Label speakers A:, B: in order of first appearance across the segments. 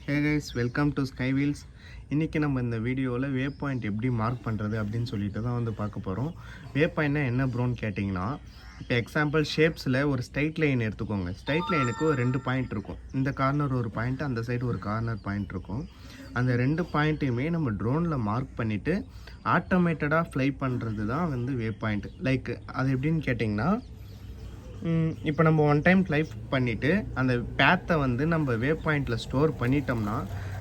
A: Hey guys, welcome to Sky Wheels. இன்றைக்கி நம்ம இந்த வீடியோவில் வே பாயிண்ட் எப்படி மார்க் பண்ணுறது அப்படின்னு சொல்லிட்டு தான் வந்து பார்க்க போகிறோம். வே பாயிண்ட்னா என்ன ப்ரோன்னு கேட்டிங்கன்னா, இப்போ எக்ஸாம்பிள் ஷேப்ஸில் ஒரு ஸ்ட்ரைட் லைன் எடுத்துக்கோங்க. ஸ்ட்ரைட் லைனுக்கு ஒரு 2 பாயிண்ட் இருக்கும். இந்த கார்னர் ஒரு பாயிண்ட், அந்த சைடு ஒரு கார்னர் பாயிண்ட் இருக்கும். அந்த 2 பாயிண்ட்டையுமே நம்ம ட்ரோனில் மார்க் பண்ணிவிட்டு ஆட்டோமேட்டடாக ஃப்ளை பண்ணுறது தான் வந்து வே பாயிண்ட். லைக் அது எப்படின்னு கேட்டிங்கன்னா, இப்போ நம்ம ஒன் டைம் லைஃப் பண்ணிவிட்டு அந்த பேத்தை வந்து நம்ம வே பாயிண்டில் ஸ்டோர் பண்ணிட்டோம்னா,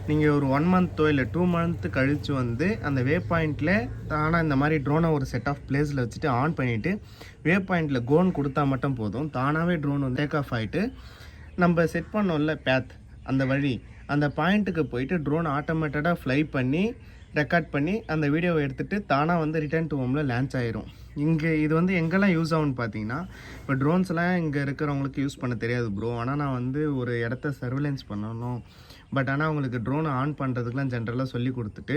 A: நீங்கள் ஒரு 1 மந்த்தோ இல்லை 2 மந்த்து கழித்து வந்து அந்த வே பாயிண்டில் தானாக இந்த மாதிரி ட்ரோனை ஒரு செட் ஆஃப் பிளேஸில் வச்சுட்டு ஆன் பண்ணிவிட்டு வே பாயிண்டில் கோன் கொடுத்தா மட்டும் போதும். தானாகவே ட்ரோன் வந்து டேக் ஆஃப் ஆகிட்டு நம்ம செட் பண்ணோம்ல பேத், அந்த வழி அந்த பாயிண்ட்டுக்கு போயிட்டு ட்ரோன் ஆட்டோமேட்டடாக ஃப்ளை பண்ணி ரெக்கார்ட் பண்ணி அந்த வீடியோவை எடுத்துகிட்டு தானாக வந்து ரிட்டர்ன் டு ஹோமில் லான்ச் ஆயிரும். இங்கே இது வந்து எங்கெல்லாம் யூஸ் ஆகும்னு பார்த்தீங்கன்னா, இப்போ ட்ரோன்ஸ்லாம் இங்கே இருக்கிறவங்களுக்கு யூஸ் பண்ண தெரியாது ப்ரோ. ஆனால் நான் வந்து ஒரு இடத்த சர்வேலன்ஸ் பண்ணணும், பட் ஆனால் அவங்களுக்கு ட்ரோனை ஆன் பண்ணுறதுக்குலாம் ஜென்ரலாக சொல்லி கொடுத்துட்டு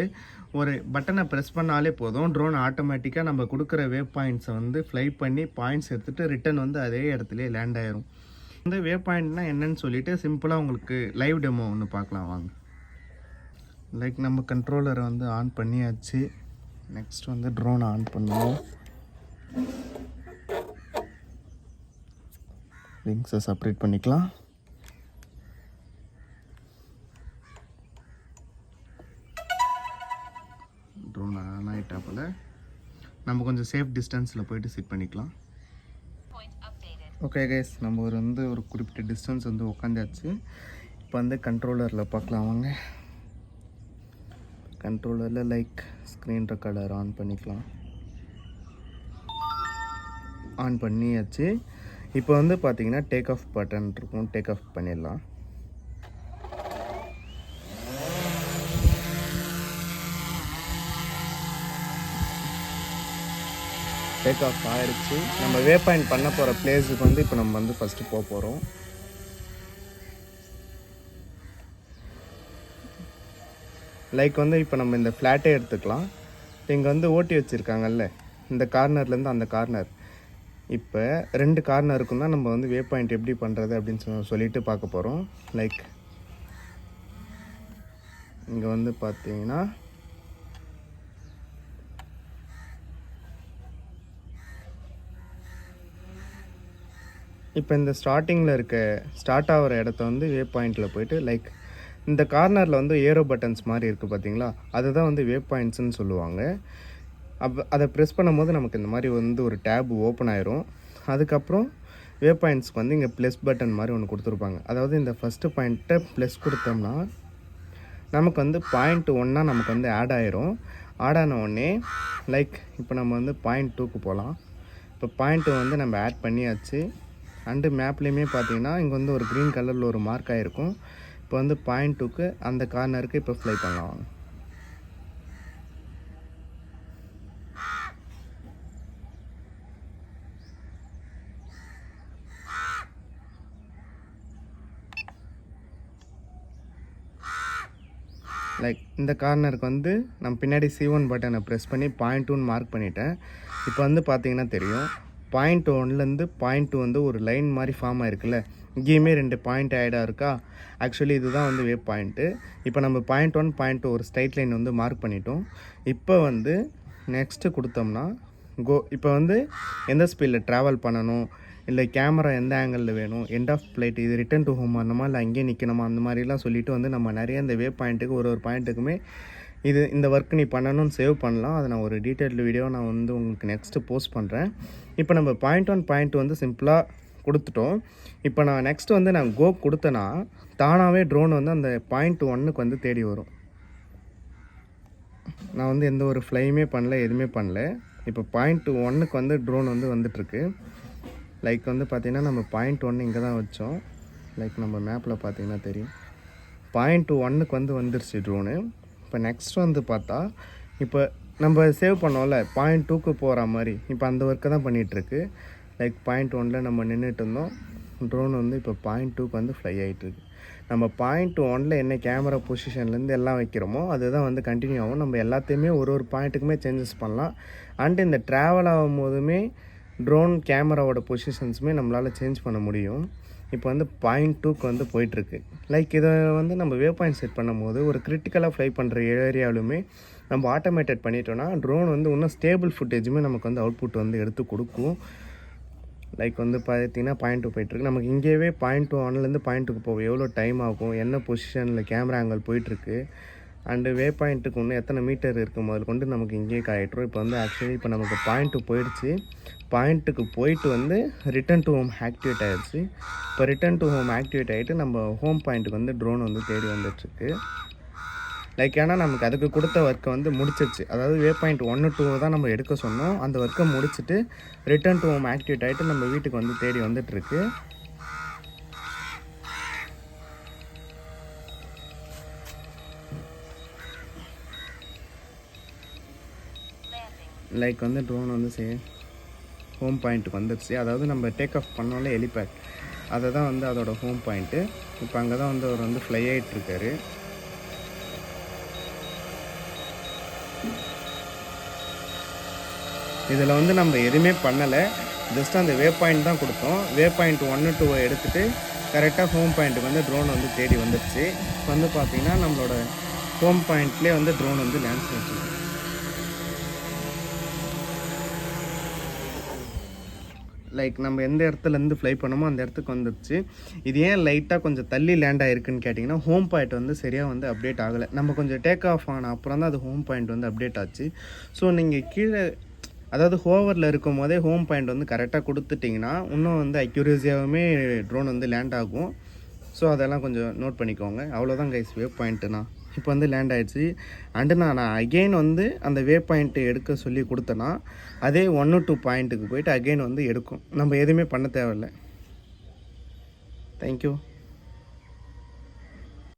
A: ஒரு பட்டனை ப்ரெஸ் பண்ணாலே போதும், ட்ரோன் ஆட்டோமேட்டிக்காக நம்ம கொடுக்குற வே பாயிண்ட்ஸை வந்து ஃப்ளை பண்ணி பாயிண்ட்ஸ் எடுத்துகிட்டு ரிட்டன் வந்து அதே இடத்துலேயே லேண்ட் ஆயிரும். இந்த வே பாயிண்ட்னா என்னன்னு சொல்லிட்டு சிம்பிளாக உங்களுக்கு லைவ் டெமோ ஒன்று பார்க்கலாம் வாங்க. லைக் நம்ம கண்ட்ரோலரை வந்து ஆன் பண்ணியாச்சு. நெக்ஸ்ட் வந்து ட்ரோனை ஆன் பண்ணுவோம். விங்ஸை செப்பரேட் பண்ணிக்கலாம். ட்ரோன் ஆன் ஆகிட்டா போல் நம்ம கொஞ்சம் சேஃப் டிஸ்டன்ஸில் போயிட்டு செட் பண்ணிக்கலாம். ஓகே கைஸ், நம்ம ஒரு குறிப்பிட்ட டிஸ்டன்ஸ் வந்து உட்காந்தாச்சு. இப்போ வந்து கண்ட்ரோலரில் பார்க்கலாம் வாங்க. கண்ட்ரோலரில் லைக் ஸ்க்ரீன் ரெக்கார்டர் ஆன் பண்ணிக்கலாம். ஆன் பண்ணியாச்சு. இப்போ வந்து பார்த்தீங்கன்னா டேக் ஆஃப் பட்டன் இருக்கும், டேக் ஆஃப் பண்ணிடலாம். டேக் ஆஃப் ஆயிடுச்சு. நம்ம வே பாயிண்ட் பண்ண போகிற பிளேஸுக்கு வந்து இப்போ நம்ம வந்து ஃபஸ்ட்டு போக போகிறோம். லைக் வந்து இப்போ நம்ம இந்த ஃப்ளாட்டே எடுத்துக்கலாம். இங்கே வந்து ஓட்டி வச்சுருக்காங்கல்ல, இந்த கார்னர்லேருந்து அந்த கார்னர், இப்போ 2 கார்னருக்கும் தான் நம்ம வந்து வே பாயிண்ட் எப்படி பண்ணுறது அப்படின்னு சொல்லிட்டு பார்க்க போகிறோம். லைக் இங்கே வந்து பார்த்தீங்கன்னா இப்போ இந்த ஸ்டார்டிங்கில் ஸ்டார்ட் ஆகிற இடத்த வந்து வே பாயிண்டில் போயிட்டு லைக் இந்த கார்னரில் வந்து ஏரோ பட்டன்ஸ் மாதிரி இருக்குது பார்த்தீங்களா, அதுதான் வந்து வே பாயிண்ட்ஸ்ன்னு சொல்லுவாங்க. அதை ப்ரெஸ் பண்ணும்போது நமக்கு இந்த மாதிரி வந்து ஒரு டேப் ஓப்பன் ஆயிரும். அதுக்கப்புறம் வே பாயிண்ட்ஸ்க்கு வந்து இங்கே ப்ளஸ் பட்டன் மாதிரி ஒன்று கொடுத்துருப்பாங்க. அதாவது இந்த ஃபஸ்ட்டு பாயிண்ட்டை ப்ளஸ் கொடுத்தோம்னா நமக்கு வந்து பாயிண்ட் 1 நமக்கு வந்து ஆட் ஆயிரும். ஆட் ஆன உடனே லைக் இப்போ நம்ம வந்து பாயிண்ட் 2க்கு போகலாம். இப்போ பாயிண்ட் 2 வந்து நம்ம ஆட் பண்ணியாச்சு. அண்டு மேப்லேயுமே பார்த்தீங்கன்னா இங்கே வந்து ஒரு க்ரீன் கலரில் ஒரு மார்க் ஆகிருக்கும். இப்போ வந்து பாயிண்ட் 2க்கு அந்த கார்னருக்கு இப்போ ஃப்ளை பண்ணலாம். லைக் இந்த கார்னருக்கு வந்து நம்ம பின்னாடி C1 பட்டனை ப்ரெஸ் பண்ணி பாயிண்ட் 2ன்னு மார்க் பண்ணிட்டேன். இப்போ வந்து பார்த்தீங்கன்னா தெரியும், பாயிண்ட் 1லேருந்து பாயிண்ட் 2 வந்து ஒரு லைன் மாதிரி ஃபார்ம் ஆகிருக்குல்ல, இங்கேயுமே 2 பாயிண்ட் ஆடாக இருக்கா. ஆக்சுவலி இதுதான் வந்து வே பாயிண்ட்டு. இப்போ நம்ம பாயிண்ட் 1 பாயிண்ட் 2 ஒரு ஸ்ட்ரைட் லைன் வந்து மார்க் பண்ணிட்டோம். இப்போ வந்து நெக்ஸ்ட்டு கொடுத்தோம்னா இப்போ வந்து எந்த ஸ்பீடில் ட்ராவல் பண்ணணும், இல்லை கேமரா எந்த ஆங்கிளில் வேணும், எண்ட் ஆஃப் ஃப்ளைட், இது ரிட்டன் டு ஹோம் வரணுமா இல்லை அங்கேயே நிற்கணுமா, அந்த மாதிரிலாம் சொல்லிவிட்டு வந்து நம்ம நிறைய இந்த வே பாயிண்ட்டுக்கு ஒரு பாயிண்ட்டுக்குமே இந்த ஒர்க் நீ பண்ணணும்னு சேவ் பண்ணலாம். அதை நான் ஒரு டீட்டெயில்டு வீடியோ நான் வந்து உங்களுக்கு நெக்ஸ்ட்டு போஸ்ட் பண்ணுறேன். இப்போ நம்ம பாயிண்ட் 1 பாயிண்ட் 2 வந்து சிம்பிளாக கொடுத்துட்டோம். இப்போ நான் நெக்ஸ்ட்டு வந்து நான் கோ கொடுத்தேன்னா தானாகவே ட்ரோன் வந்து அந்த பாயிண்ட் 1க்கு வந்து தேடி வரும். நான் வந்து எந்த ஒரு ஃப்ளையுமே பண்ணல, எதுவுமே பண்ணல. இப்போ பாயிண்ட் 1க்கு வந்து ட்ரோன் வந்து வந்துட்டுருக்கு. லைக் வந்து பார்த்திங்கன்னா நம்ம பாயிண்ட் 1 இங்கே தான் வச்சோம். லைக் நம்ம மேப்பில் பார்த்திங்கன்னா தெரியும், பாயிண்ட் 1க்கு வந்து வந்துருச்சு ட்ரோனு. இப்போ நெக்ஸ்ட் வந்து பார்த்தா இப்போ நம்ம சேவ் பண்ணோம்ல பாயிண்ட் 2க்கு போகிற மாதிரி, இப்போ அந்த ஒர்க்கை தான் பண்ணிகிட்ருக்கு. லைக் பாயிண்ட் 1ல் நம்ம நின்றுட்டு இருந்தோம், ட்ரோன் வந்து இப்போ பாயிண்ட் 2க்கு வந்து ஃப்ளை ஆகிட்டுருக்கு. நம்ம பாயிண்ட் 1ல் என்ன கேமரா பொசிஷன்லேருந்து எல்லாம் வைக்கிறோமோ அதுதான் வந்து கண்டினியூ ஆகும். நம்ம எல்லாத்தையுமே ஒரு பாயிண்ட்டுக்குமே சேஞ்சஸ் பண்ணலாம். அண்ட் இந்த ட்ராவல் ஆகும் போதுமே ட்ரோன் கேமராவோட பொசிஷன்ஸுமே நம்மளால் சேஞ்ச் பண்ண முடியும். இப்போ வந்து பாயிண்ட் 2க்கு வந்து போயிட்டுருக்கு. லைக் இதை வந்து நம்ம வே பாயிண்ட் செட் பண்ணும்போது ஒரு கிரிட்டிக்கலாக ஃப்ளை பண்ணுற ஏரியாவிலுமே நம்ம ஆட்டோமேட்டட் பண்ணிட்டோன்னா ட்ரோன் வந்து இன்னும் ஸ்டேபிள் ஃபுட்டேஜுமே நமக்கு வந்து அவுட்புட் வந்து எடுத்து கொடுக்கும். லைக் வந்து பார்த்தீங்கன்னா பாயிண்ட் 2 போயிட்டுருக்கு. நமக்கு இங்கேயே பாயிண்ட் 2 1லேருந்து பாயிண்ட் 2க்கு போகும் எவ்வளோ டைம் ஆகும், என்ன பொசிஷனில் கேமரா ஆங்கிள் போயிட்டுருக்கு, அண்டு வே பாயிண்ட்டுக்கு இன்னும் எத்தனை மீட்டர் இருக்குது முதல் கொண்டு நமக்கு இங்கேயே காயிட்டுரும். இப்போ வந்து ஆக்சுவலி இப்போ நமக்கு பாயிண்ட் 2 போயிடுச்சு. பாயிண்ட்டுக்கு போயிட்டு வந்து ரிட்டன் டு ஹோம் ஆக்டிவேட் ஆகிடுச்சு. இப்போ ரிட்டன் டு ஹோம் ஆக்டிவேட் ஆகிட்டு நம்ம ஹோம் பாயிண்ட்டுக்கு வந்து ட்ரோன் வந்து தேடி வந்துட்டுருக்கு. லைக் ஏன்னா நமக்கு அதுக்கு கொடுத்த ஒர்க்கை வந்து முடிச்சிருச்சு. அதாவது வே பாயிண்ட் 1 2 தான் நம்ம எடுக்க சொன்னோம். அந்த ஒர்க்கை முடிச்சுட்டு ரிட்டன் டு ஹோம் ஆக்டிவேட் ஆகிட்டு நம்ம வீட்டுக்கு வந்து தேடி வந்துட்டுருக்கு. லைக் வந்து ட்ரோன் வந்து ஹோம் பாயிண்ட்டுக்கு வந்துடுச்சு. அதாவது நம்ம டேக் ஆஃப் பண்ணோம்ல ஹெலிபேட், அதை தான் வந்து அதோட ஹோம் பாயிண்ட்டு. இப்போ அங்கே தான் வந்து அவர் வந்து ஃப்ளை ஆகிட்டுருக்காரு. இதில் வந்து நம்ம எதுவுமே பண்ணலை, ஜஸ்ட் அந்த வே பாயிண்ட் தான் கொடுத்தோம். வே பாயிண்ட் 1 2 எடுத்துகிட்டு கரெக்டாக ஹோம் பாயிண்ட்டுக்கு வந்து ட்ரோன் வந்து தேடி வந்துடுச்சு. இப்போ வந்து பார்த்திங்கன்னா நம்மளோட ஹோம் பாயிண்ட்லேயே வந்து ட்ரோன் வந்து லேண்ட் ஆகிடுச்சு. லைக் நம்ம எந்த இடத்துலேருந்து ஃப்ளை பண்ணோமோ அந்த இடத்துக்கு வந்துடுச்சு. இது ஏன் லைட்டாக கொஞ்சம் தள்ளி லேண்ட் ஆகிருக்குன்னு கேட்டிங்கன்னா ஹோம் பாயிண்ட் வந்து சரியாக வந்து அப்டேட் ஆகலை. நம்ம கொஞ்சம் டேக் ஆஃப் ஆன அப்புறம் தான் அது ஹோம் பாயிண்ட் வந்து அப்டேட் ஆச்சு. ஸோ நீங்கள் கீழே அதாவது ஹோவரில் இருக்கும் போதே ஹோம் பாயிண்ட் வந்து கரெக்டாக கொடுத்துட்டிங்கன்னா இன்னும் வந்து அக்யூரேசியாகவுமே ட்ரோன் வந்து லேண்ட் ஆகும். ஸோ அதெல்லாம் கொஞ்சம் நோட் பண்ணிக்கோங்க. அவ்வளோதான் கைஸ் வே பாயிண்ட்டுனா. இப்போ வந்து லேண்ட் ஆகிடுச்சு. அண்டு நான் அகெயின் வந்து அந்த வே பாயிண்ட்டு எடுக்க சொல்லி கொடுத்தேன்னா அதே 1 2 பாயிண்ட்டுக்கு போயிட்டு அகெயின் வந்து எடுக்கும். நம்ம எதுவுமே பண்ண தேவையில்லை. தேங்க்யூ.